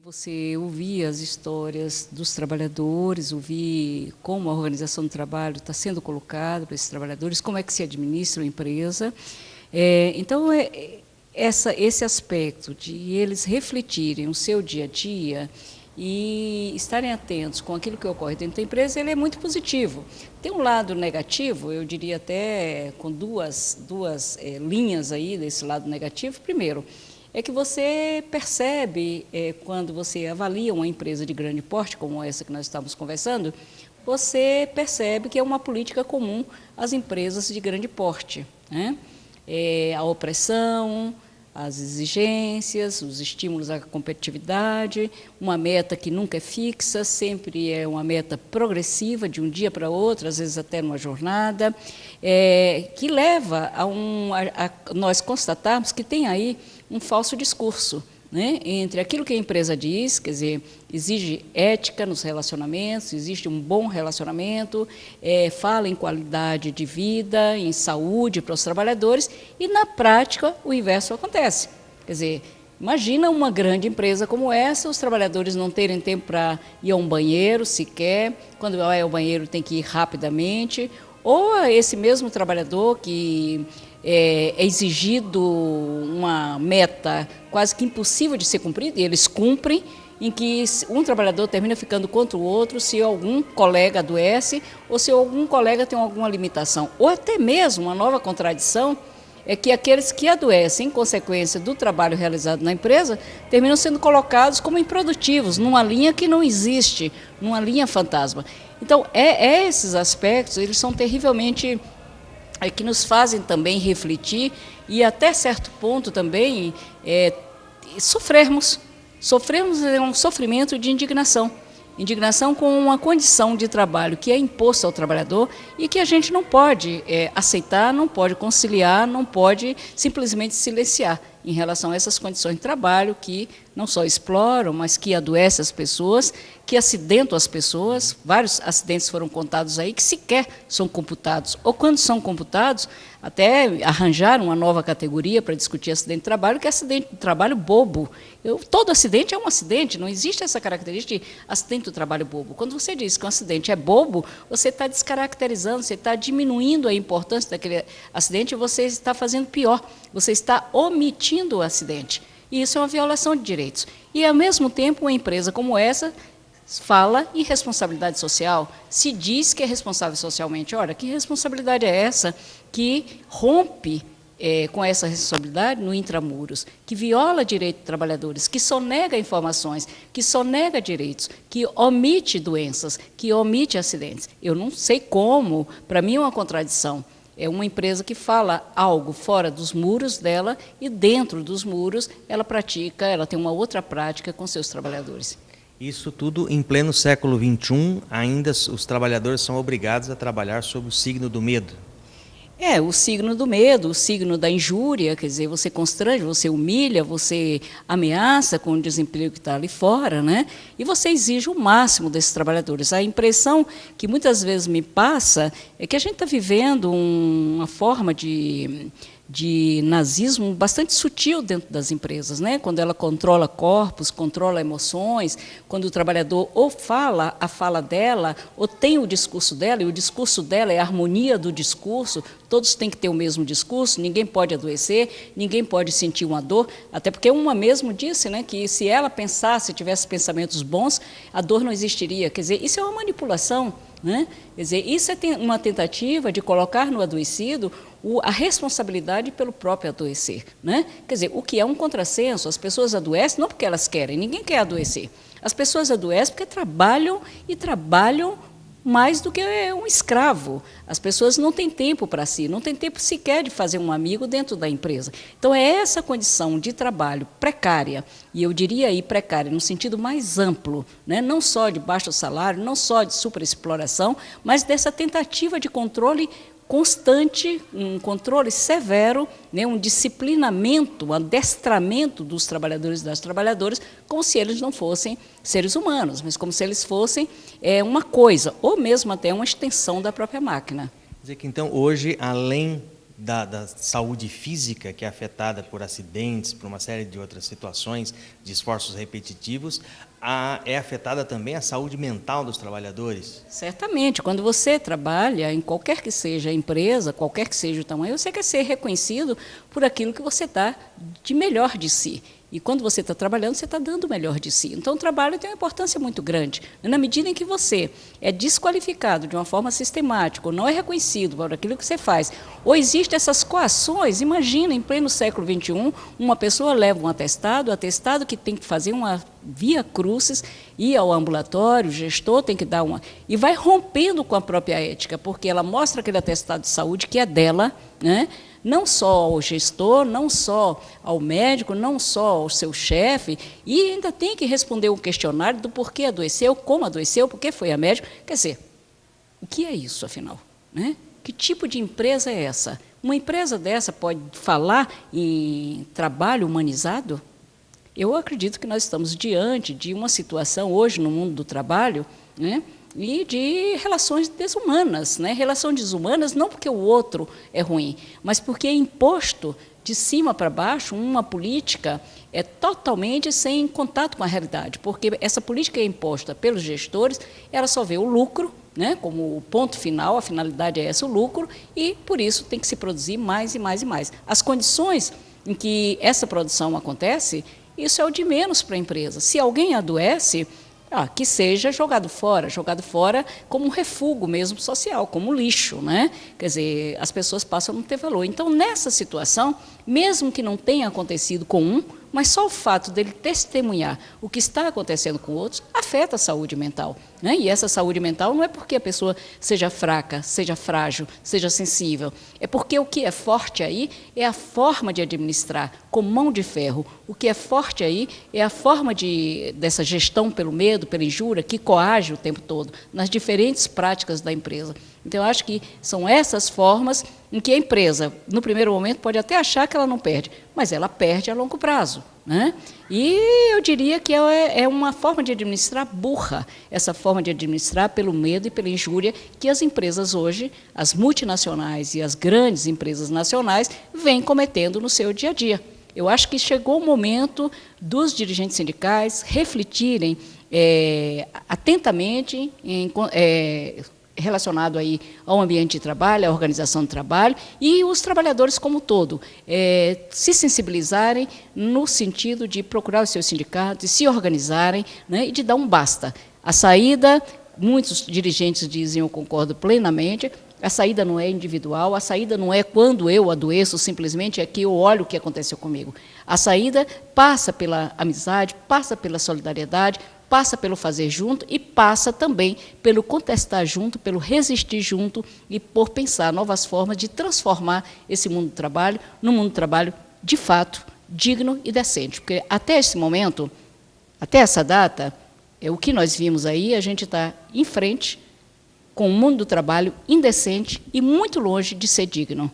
Você ouvir as histórias dos trabalhadores, ouvir como a organização do trabalho está sendo colocada para esses trabalhadores, como é que se administra a empresa. Então, esse aspecto de eles refletirem o seu dia a dia e estarem atentos com aquilo que ocorre dentro da empresa, ele é muito positivo. Tem um lado negativo, eu diria até com duas linhas aí desse lado negativo. Primeiro, é que você percebe, quando você avalia uma empresa de grande porte, como essa que nós estamos conversando, você percebe que é uma política comum às empresas de grande porte, né? A opressão, as exigências, os estímulos à competitividade, uma meta que nunca é fixa, sempre é uma meta progressiva, de um dia para outro, às vezes até numa jornada, que leva a nós constatarmos que tem aí um falso discurso, né, entre aquilo que a empresa diz, quer dizer, exige ética nos relacionamentos, existe um bom relacionamento, fala em qualidade de vida, em saúde para os trabalhadores, e na prática o inverso acontece. Quer dizer, imagina uma grande empresa como essa, os trabalhadores não terem tempo para ir a um banheiro sequer, quando vai ao banheiro tem que ir rapidamente, ou esse mesmo trabalhador que é exigido uma meta quase que impossível de ser cumprida, e eles cumprem, em que um trabalhador termina ficando contra o outro se algum colega adoece ou se algum colega tem alguma limitação. Ou até mesmo uma nova contradição é que aqueles que adoecem em consequência do trabalho realizado na empresa terminam sendo colocados como improdutivos, numa linha que não existe, numa linha fantasma. Então, esses aspectos, eles são terrivelmente que nos fazem também refletir e, até certo ponto, também sofrermos um sofrimento de indignação com uma condição de trabalho que é imposta ao trabalhador e que a gente não pode aceitar, não pode conciliar, não pode simplesmente silenciar em relação a essas condições de trabalho que não só exploram, mas que adoecem as pessoas, que acidentam as pessoas. Vários acidentes foram contados aí que sequer são computados, ou quando são computados, até arranjar uma nova categoria para discutir acidente de trabalho, que é acidente de trabalho bobo. Todo acidente é um acidente, não existe essa característica de acidente do trabalho bobo. Quando você diz que um acidente é bobo, você está descaracterizando, você está diminuindo a importância daquele acidente e você está fazendo pior, você está omitindo o acidente. E isso é uma violação de direitos. E, ao mesmo tempo, uma empresa como essa fala em responsabilidade social, se diz que é responsável socialmente. Ora, que responsabilidade é essa que rompe com essa responsabilidade no intramuros, que viola direitos de trabalhadores, que sonega informações, que sonega direitos, que omite doenças, que omite acidentes? Eu não sei como, para mim é uma contradição. É uma empresa que fala algo fora dos muros dela e dentro dos muros ela tem uma outra prática com seus trabalhadores. Isso tudo em pleno século XXI, ainda os trabalhadores são obrigados a trabalhar sob o signo do medo. O signo do medo, o signo da injúria, quer dizer, você constrange, você humilha, você ameaça com o desemprego que está ali fora, né? E você exige o máximo desses trabalhadores. A impressão que muitas vezes me passa é que a gente está vivendo uma forma de nazismo bastante sutil dentro das empresas, né? Quando ela controla corpos, controla emoções, quando o trabalhador ou fala a fala dela, ou tem o discurso dela, e o discurso dela é a harmonia do discurso, todos têm que ter o mesmo discurso, ninguém pode adoecer, ninguém pode sentir uma dor, até porque uma mesmo disse, né, que se ela pensasse, tivesse pensamentos bons, a dor não existiria. Quer dizer, isso é uma manipulação, né? Quer dizer, isso é uma tentativa de colocar no adoecido a responsabilidade pelo próprio adoecer, né? Quer dizer, o que é um contrassenso. As pessoas adoecem não porque elas querem, ninguém quer adoecer. As pessoas adoecem porque trabalham e trabalham mais do que um escravo. As pessoas não têm tempo para si, não têm tempo sequer de fazer um amigo dentro da empresa. Então, é essa condição de trabalho precária, e eu diria aí precária no sentido mais amplo, né? Não só de baixo salário, não só de superexploração, mas dessa tentativa de controle constante, um controle severo, né, um disciplinamento, um adestramento dos trabalhadores e das trabalhadoras, como se eles não fossem seres humanos, mas como se eles fossem uma coisa, ou mesmo até uma extensão da própria máquina. Quer dizer que, então, hoje, além da saúde física, que é afetada por acidentes, por uma série de outras situações, de esforços repetitivos, é afetada também a saúde mental dos trabalhadores? Certamente. Quando você trabalha em qualquer que seja a empresa, qualquer que seja o tamanho, você quer ser reconhecido por aquilo que você dá de melhor de si. E quando você está trabalhando, você está dando o melhor de si. Então, o trabalho tem uma importância muito grande. Na medida em que você é desqualificado de uma forma sistemática, ou não é reconhecido por aquilo que você faz, ou existem essas coações, imagina, em pleno século XXI, uma pessoa leva um atestado, que tem que fazer uma via crucis, ir ao ambulatório, o gestor tem que dar uma... E vai rompendo com a própria ética, porque ela mostra aquele atestado de saúde que é dela, né? Não só ao gestor, não só ao médico, não só ao seu chefe, e ainda tem que responder um questionário do porquê adoeceu, como adoeceu, por que foi a médico. Quer dizer, o que é isso, afinal? Né? Que tipo de empresa é essa? Uma empresa dessa pode falar em trabalho humanizado? Eu acredito que nós estamos diante de uma situação hoje no mundo do trabalho, né? E de relações desumanas, né? Relações desumanas não porque o outro é ruim, mas porque é imposto de cima para baixo uma política totalmente sem contato com a realidade, porque essa política é imposta pelos gestores, ela só vê o lucro, né, como o ponto final, a finalidade é essa, o lucro, e por isso tem que se produzir mais e mais e mais. As condições em que essa produção acontece, isso é o de menos para a empresa. Se alguém adoece, que seja jogado fora como um refúgio mesmo social, como lixo, né? Quer dizer, as pessoas passam a não ter valor. Então, nessa situação, mesmo que não tenha acontecido com um, mas só o fato dele testemunhar o que está acontecendo com outros afeta a saúde mental, né? E essa saúde mental não é porque a pessoa seja fraca, seja frágil, seja sensível, é porque o que é forte aí é a forma de administrar com mão de ferro. O que é forte aí é a forma dessa gestão pelo medo, pela injúria, que coage o tempo todo, nas diferentes práticas da empresa. Então, eu acho que são essas formas em que a empresa, no primeiro momento, pode até achar que ela não perde, mas ela perde a longo prazo, né? E eu diria que é uma forma de administrar burra, essa forma de administrar pelo medo e pela injúria que as empresas hoje, as multinacionais e as grandes empresas nacionais, vêm cometendo no seu dia a dia. Eu acho que chegou o momento dos dirigentes sindicais refletirem atentamente relacionado aí ao ambiente de trabalho, à organização do trabalho, e os trabalhadores como um todo, se sensibilizarem no sentido de procurar os seus sindicatos, de se organizarem, né, e de dar um basta. A saída, muitos dirigentes dizem, eu concordo plenamente, a saída não é individual, a saída não é quando eu adoeço, simplesmente é que eu olho o que aconteceu comigo. A saída passa pela amizade, passa pela solidariedade, passa pelo fazer junto e passa também pelo contestar junto, pelo resistir junto e por pensar novas formas de transformar esse mundo do trabalho num mundo do trabalho, de fato, digno e decente. Porque até esse momento, até essa data, o que nós vimos aí, a gente está em frente com um mundo do trabalho indecente e muito longe de ser digno.